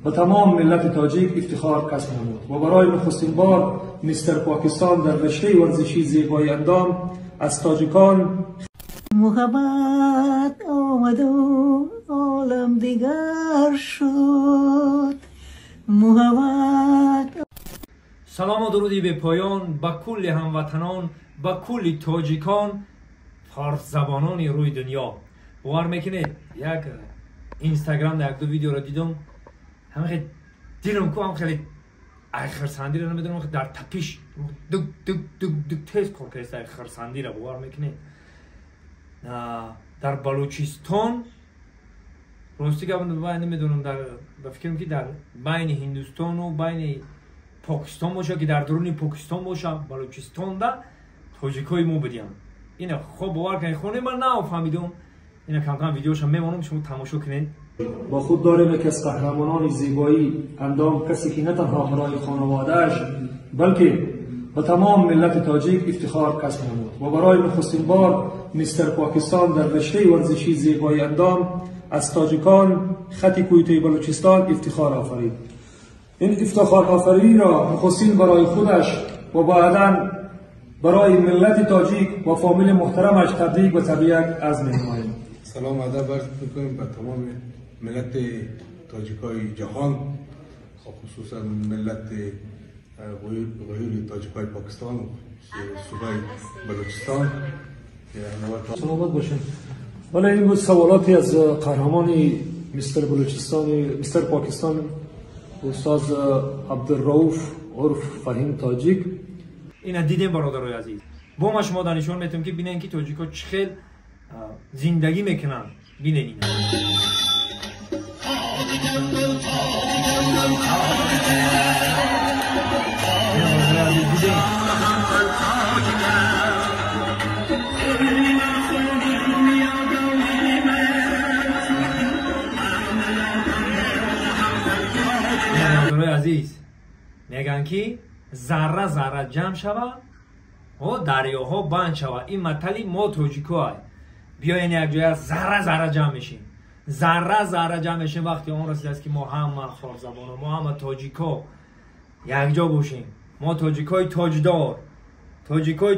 و تمام ملت تاجیک افتخار کسب نمود و برای نخستین بار مستر پاکستان در رشته ورزشی زیبایی اندام از تاجیکان محبت آمد و عالم دیگر شد. محبت. سلام و درودی به پایان به کل هموطنان، به کل تاجیکان، فارس زبانان روی دنیا. باور میکنید یک اینستاگرام در یک دو ویدیو را دیدم، همه دیدم که هم خیلی خرسندی را نمیدونم در تپیش دک دک دک دک تیز کار کرده خرسندی را. باور میکنید در بلوچستان راستی که نمیدونم در فکرم که در بین هندوستان و بین پاکستان باشه که در درون پاکستان باشه بلوچستان دا تاجیکای ما بدیم. اینا خوب باور کنید خونه من نفهمیدم. اینا کم کم ویدیوش هم میمونم شما تماشا کنید. با خود داریم یکی از قهرمانان زیبایی اندام، کسی که نه تنها برای خانواده‌اش بلکه و تمام ملت تاجیک افتخار کسب نمود و برای نخستین بار مستر پاکستان در رشته ورزشی زیبایی اندام از تاجیکان خط کویته بلوچستان افتخار آفرید. این افتخار آفرینی را نخستین برای خودش و بعداً برای ملت تاجیک و فامیل محترمش تبریک و تبریک از می‌نماییم. سلام و ادب عرض می‌کنیم به تمام ملت تاجیکای جهان، خصوصا ملت غیر تاجیکای پاکستان و صوبه بلوچستان. سلامت باشین. ولی این بود سوالاتی از قهرمان مستر پاکستان استاد عبدالرؤوف عرف فهیم تاجیک. اینا دیدیم برادرای عزیز. با ما شما دانشون میتونم که ببینین که تاجیکا چخیل زندگی میکنن. ببینین اینا. عزیز میگن که ذره ذره جمع شود و دریاها بند شود. این مطلی ما تاجیکای بیاین یک جای ذره ذره جمع میشیم. ذره ذره جمع میشیم وقتی اون رسید است که ما همه فارس زبان، ما همه تاجیکا یک جا باشیم. ما تاجیکای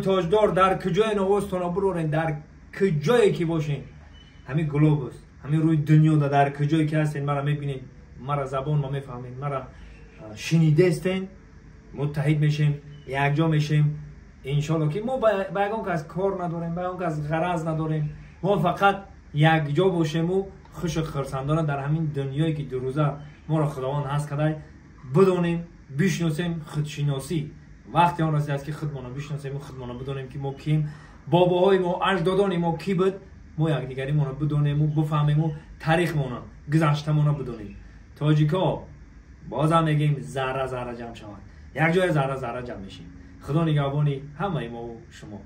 تاجدار در کجای نوستان برورین، در کجایی که باشین، همین گلوبوس، همین روی دنیا در کجایی که هستین مرا میبینین، مرا زبان ما میفهمین، مرا شنیده استین، متحد میشیم، یک جا میشیم انشالله که ما باید که از کار نداریم، باید که از غرض نداریم، ما فقط یک جا باشیم و خوش خرسندانه در همین دنیایی که دو روزه ما را خداوند هست کدای بدونیم، بشناسیم. خودشناسی وقتی آن رسید است که خودمون رو بشناسیم و خودمون رو بدونیم که ما کیم، باباهای ما، اجدادان ما کی بود، ما یک دیگری ما رو بدونیم و بفهمیم و تاریخ ما رو، گذشته ما رو بدونیم. تاجیکا بازم میگیم ذره ذره جمع شود، یک جای ذره ذره جمع میشیم. خدا نگهبانی همه ما و شما.